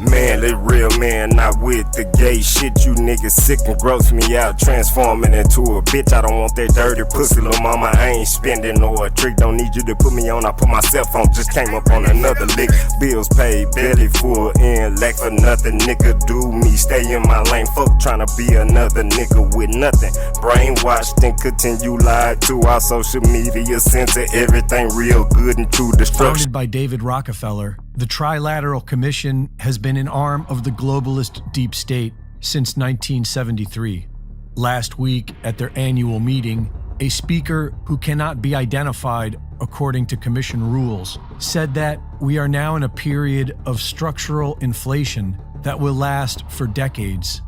Man, they real man, not with the gay shit. You niggas sick and gross me out, transforming into a bitch. I don't want that dirty pussy, little mama. I ain't spending no a trick. Don't need you to put me on. I put myself on. Just came up on another lick. Bills paid, belly full, in lack for nothing. Nigga, do me, stay in my lane. Fuck trying to be another nigga with nothing. Brainwashed and continue lied to our social media. Censor everything real good and true destruction. Founded by David Rockefeller, the Trilateral Commission has been an arm of the globalist deep state since 1973. Last week, at their annual meeting, a speaker who cannot be identified according to commission rules said that we are now in a period of structural inflation that will last for decades.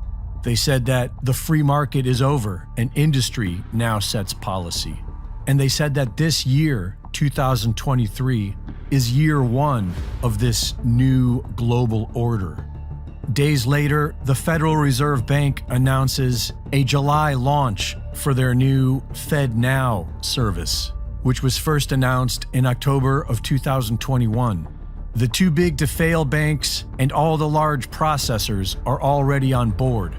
They said that the free market is over and industry now sets policy. And they said that this year, 2023, is year one of this new global order. Days later, the Federal Reserve Bank announces a July launch for their new FedNow service, which was first announced in October of 2021. The too big to fail banks and all the large processors are already on board,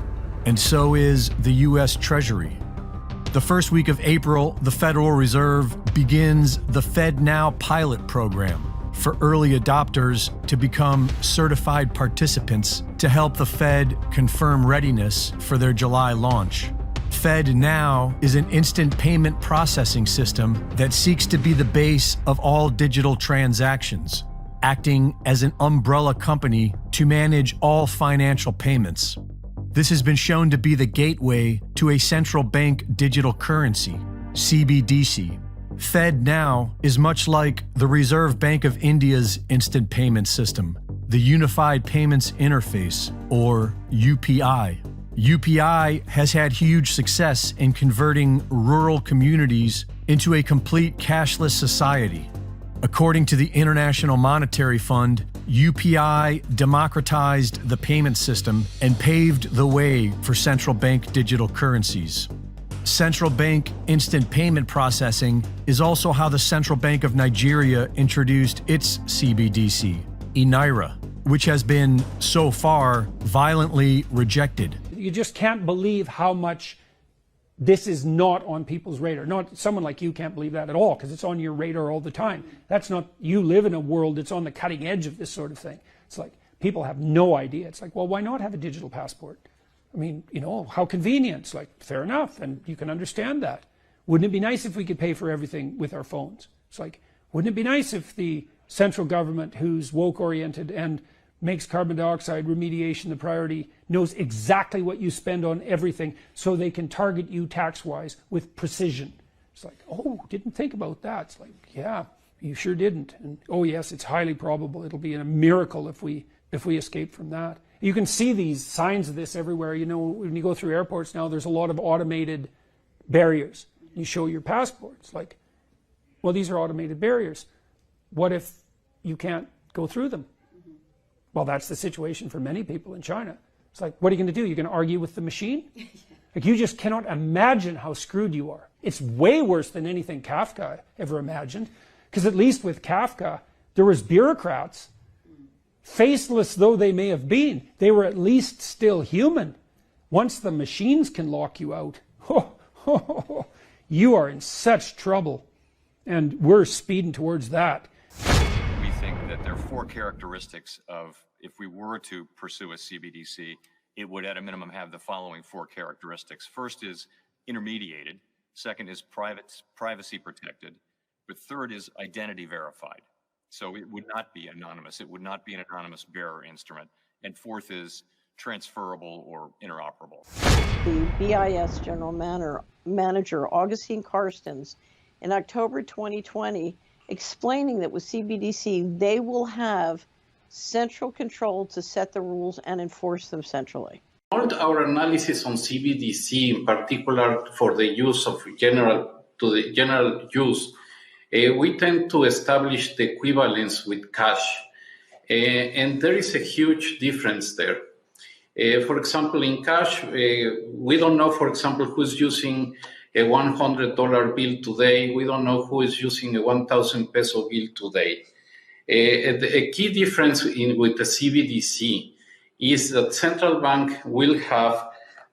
and so is the US Treasury. The first week of April, the Federal Reserve begins the FedNow pilot program for early adopters to become certified participants to help the Fed confirm readiness for their July launch. FedNow is an instant payment processing system that seeks to be the base of all digital transactions, acting as an umbrella company to manage all financial payments. This has been shown to be the gateway to a central bank digital currency, CBDC. FedNow is much like the Reserve Bank of India's instant payment system, the Unified Payments Interface, or UPI. UPI has had huge success in converting rural communities into a complete cashless society. According to the International Monetary Fund, UPI democratized the payment system and paved the way for central bank digital currencies. Central bank instant payment processing is also how the Central Bank of Nigeria introduced its CBDC, eNaira, which has been, so far, violently rejected. You just can't believe how much this is not on people's radar. Not someone like you can't believe that at all, because it's on your radar all the time. That's not, you live in a world that's on the cutting edge of this sort of thing. It's like, people have no idea. It's like, well, why not have a digital passport? I mean, you know, how convenient. It's like, fair enough, and you can understand that. Wouldn't it be nice if we could pay for everything with our phones? It's like, wouldn't it be nice if the central government, who's woke-oriented and makes carbon dioxide remediation the priority, knows exactly what you spend on everything so they can target you tax-wise with precision? It's like, oh, didn't think about that. It's like, yeah, you sure didn't. And oh yes, it's highly probable. It'll be a miracle if we escape from that. You can see these signs of this everywhere. You know, when you go through airports now, there's a lot of automated barriers. You show your passport. It's like, well, these are automated barriers. What if you can't go through them? Well, that's the situation for many people in China. It's like, what are you going to do? You're going to argue with the machine? Like, you just cannot imagine how screwed you are. It's way worse than anything Kafka ever imagined, because at least with Kafka, there was bureaucrats. Faceless though they may have been, they were at least still human. Once the machines can lock you out, you are in such trouble. And we're speeding towards that. We think that there are four characteristics of, if we were to pursue a CBDC, it would at a minimum have the following four characteristics. First is intermediated. Second is privacy protected. But third is identity verified. So it would not be anonymous. It would not be an anonymous bearer instrument. And fourth is transferable or interoperable. The BIS General Manager, Augustine Carstens, in October 2020, explaining that with CBDC, they will have central control to set the rules and enforce them centrally. Our analysis on CBDC, in particular for the use of general use, we tend to establish the equivalence with cash, and there is a huge difference there. For example, in cash, we don't know, for example, who's using a $100 bill today. We don't know who is using a 1,000 peso bill today. A key difference with the CBDC is that central bank will have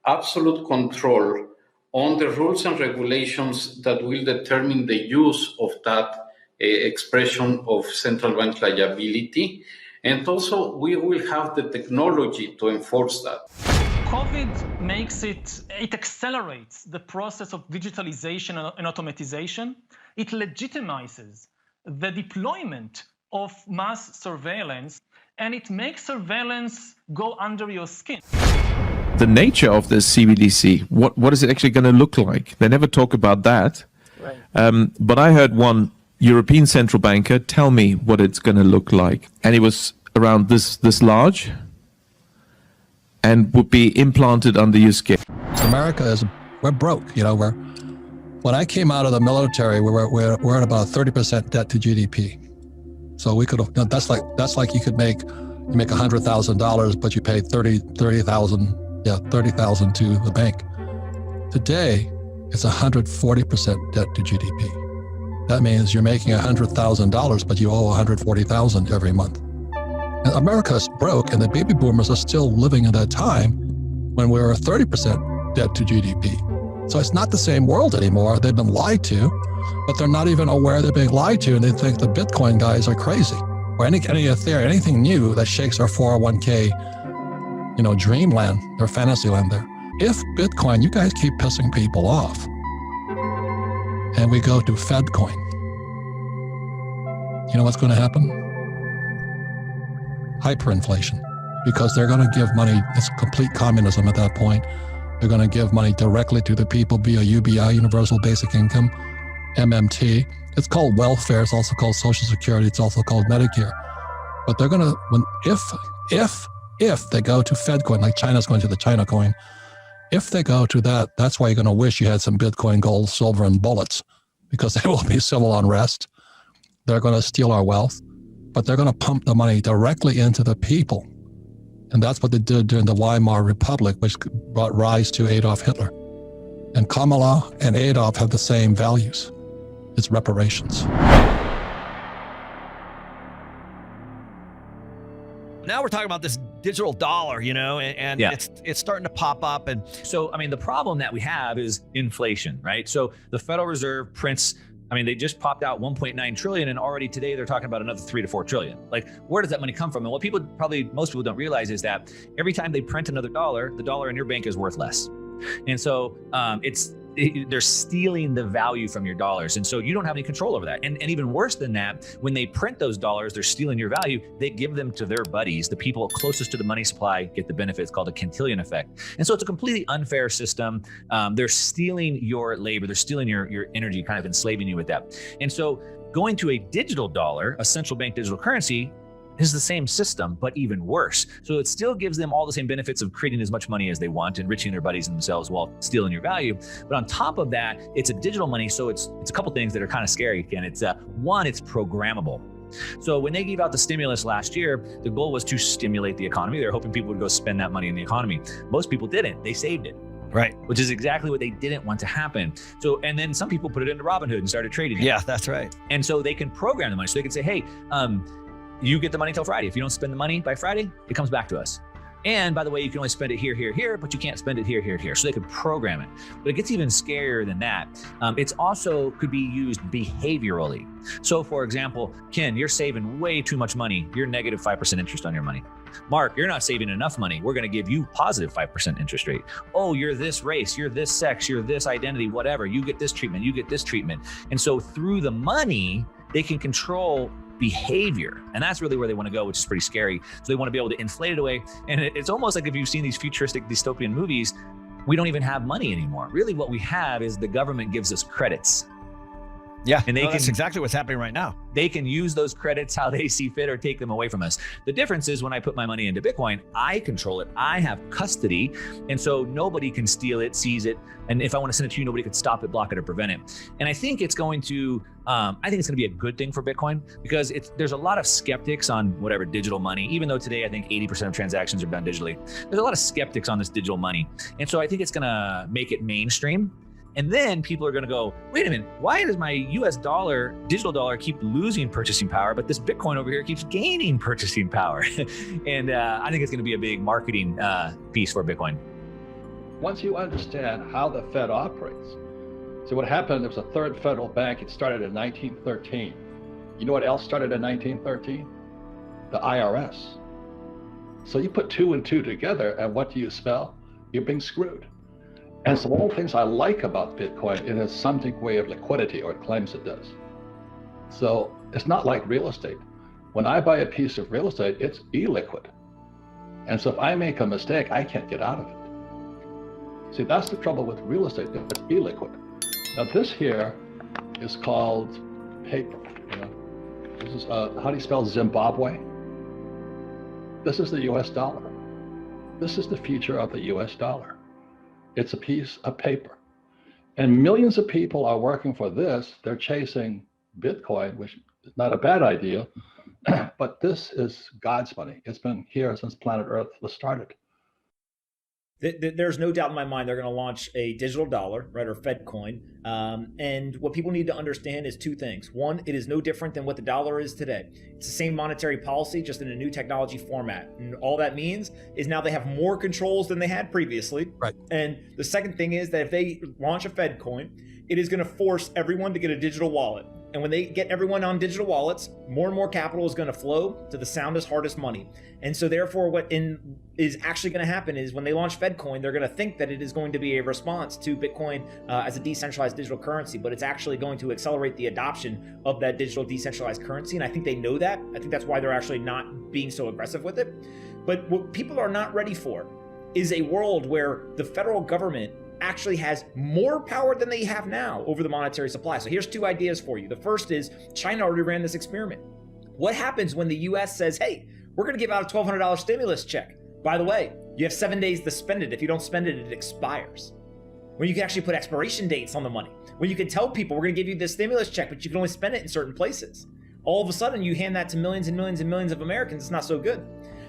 absolute control on the rules and regulations that will determine the use of that expression of central bank liability. And also, we will have the technology to enforce that. COVID makes it accelerates the process of digitalization and automatization. It legitimizes the deployment of mass surveillance, and it makes surveillance go under your skin. The nature of this CBDC, what is it actually going to look like? They never talk about that. Right. But I heard one European central banker tell me what it's going to look like. And it was around this large and would be implanted under your skin. America we're broke, when I came out of the military, we're at about 30% debt to GDP. So we could have, that's like you make $100,000, but you pay $30,000 to the bank. Today, it's 140% debt to GDP. That means you're making $100,000, but you owe $140,000 every month. And America's broke, and the baby boomers are still living in that time when we were 30% debt to GDP. So it's not the same world anymore. They've been lied to, but they're not even aware they're being lied to, and they think the Bitcoin guys are crazy. Or anything new that shakes our 401k, dreamland, their fantasy land there. If Bitcoin, you guys keep pissing people off, and we go to Fedcoin, you know what's going to happen? Hyperinflation, because they're going to give money. It's complete communism at that point. They're going to give money directly to the people via UBI, Universal Basic Income, MMT. It's called welfare. It's also called Social Security. It's also called Medicare. But they're going to, if they go to Fedcoin, like China's going to the China coin, if they go to that, that's why you're going to wish you had some Bitcoin, gold, silver, and bullets, because there will be civil unrest. They're going to steal our wealth, but they're going to pump the money directly into the people. And that's what they did during the Weimar Republic, which brought rise to Adolf Hitler. And Kamala and Adolf have the same values. It's reparations. Now we're talking about this digital dollar, and it's starting to pop up. And so, the problem that we have is inflation, right? So the Federal Reserve prints, they just popped out 1.9 trillion, and already today they're talking about another 3 to 4 trillion. Like, where does that money come from? And what most people don't realize is that every time they print another dollar, the dollar in your bank is worth less. And so they're stealing the value from your dollars. And so you don't have any control over that. And even worse than that, when they print those dollars, they're stealing your value. They give them to their buddies. The people closest to the money supply get the benefit. It's called a Cantillon effect. And so it's a completely unfair system. They're stealing your labor. They're stealing your energy, kind of enslaving you with that. And so going to a digital dollar, a central bank digital currency, is the same system, but even worse. So it still gives them all the same benefits of creating as much money as they want, enriching their buddies and themselves while stealing your value. But on top of that, it's a digital money. So it's a couple things that are kind of scary, Ken. It's one, it's programmable. So when they gave out the stimulus last year, the goal was to stimulate the economy. They're hoping people would go spend that money in the economy. Most people didn't. They saved it. Right. Which is exactly what they didn't want to happen. So, and then some people put it into Robinhood and started trading it. Yeah, that's right. And so they can program the money. So they can say, hey, you get the money till Friday. If you don't spend the money by Friday, it comes back to us. And by the way, you can only spend it here, here, here, but you can't spend it here, here, here. So they could program it. But it gets even scarier than that. It's also could be used behaviorally. So for example, Ken, you're saving way too much money. You're negative 5% interest on your money. Mark, you're not saving enough money. We're going to give you positive 5% interest rate. Oh, you're this race, you're this sex, you're this identity, whatever. You get this treatment, you get this treatment. And so through the money, they can control behavior. And that's really where they want to go, which is pretty scary. So they want to be able to inflate it away. And it's almost like if you've seen these futuristic dystopian movies, we don't even have money anymore. Really what we have is the government gives us credits. Yeah, and that's exactly what's happening right now. They can use those credits how they see fit or take them away from us. The difference is when I put my money into Bitcoin, I control it. I have custody. And so nobody can steal it, seize it. And if I want to send it to you, nobody could stop it, block it, or prevent it. And I think it's going to be a good thing for Bitcoin because there's a lot of skeptics on whatever digital money, even though today I think 80% of transactions are done digitally. There's a lot of skeptics on this digital money. And so I think it's going to make it mainstream. And then people are going to go, wait a minute, why does my US dollar, digital dollar, keep losing purchasing power, but this Bitcoin over here keeps gaining purchasing power? And I think it's going to be a big marketing piece for Bitcoin. Once you understand how the Fed operates, so what happened, there was a third federal bank. It started in 1913. You know what else started in 1913? The IRS. So you put 2 and 2 together, and what do you spell? You're being screwed. And so one of the things I like about Bitcoin, it has some degree of liquidity, or it claims it does. So it's not like real estate. When I buy a piece of real estate, it's illiquid. And so if I make a mistake, I can't get out of it. See, that's the trouble with real estate, it's illiquid. Now this here is called paper. You know? This is, how do you spell Zimbabwe? This is the US dollar. This is the future of the US dollar. It's a piece of paper. And millions of people are working for this. They're chasing Bitcoin, which is not a bad idea, but this is God's money. It's been here since planet Earth was started. There's no doubt in my mind they're going to launch a digital dollar, right, or Fed coin. And what people need to understand is 2 things. One, it is no different than what the dollar is today. It's the same monetary policy, just in a new technology format. And all that means is now they have more controls than they had previously. Right. And the second thing is that if they launch a Fed coin, it is going to force everyone to get a digital wallet. And when they get everyone on digital wallets, more and more capital is going to flow to the soundest, hardest money. And so therefore what is actually going to happen is when they launch FedCoin, they're going to think that it is going to be a response to Bitcoin as a decentralized digital currency, but it's actually going to accelerate the adoption of that digital decentralized currency. And I think they know that. I think that's why they're actually not being so aggressive with it. But what people are not ready for is a world where the federal government actually has more power than they have now over the monetary supply. So here's 2 ideas for you. The first is China already ran this experiment. What happens when the US says, hey, we're going to give out a $1,200 stimulus check? By the way, you have 7 days to spend it. If you don't spend it, it expires. When you can actually put expiration dates on the money. When you can tell people, we're going to give you this stimulus check, but you can only spend it in certain places. All of a sudden, you hand that to millions and millions and millions of Americans. It's not so good.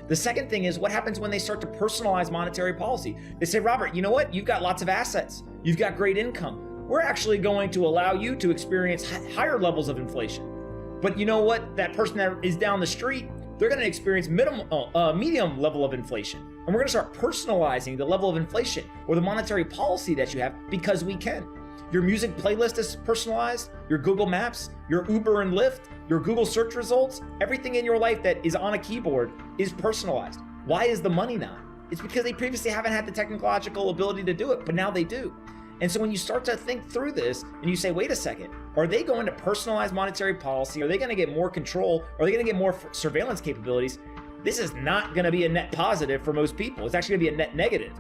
The second thing is what happens when they start to personalize monetary policy. They say, Robert, you know what? You've got lots of assets. You've got great income. We're actually going to allow you to experience higher levels of inflation. But you know what? That person that is down the street, they're going to experience medium level of inflation. And we're going to start personalizing the level of inflation or the monetary policy that you have because we can. Your music playlist is personalized, your Google Maps, your Uber and Lyft, your Google search results, everything in your life that is on a keyboard is personalized. Why is the money not? It's because they previously haven't had the technological ability to do it, but now they do. And so when you start to think through this and you say, wait a second, are they going to personalize monetary policy? Are they going to get more control? Are they going to get more surveillance capabilities? This is not going to be a net positive for most people. It's actually going to be a net negative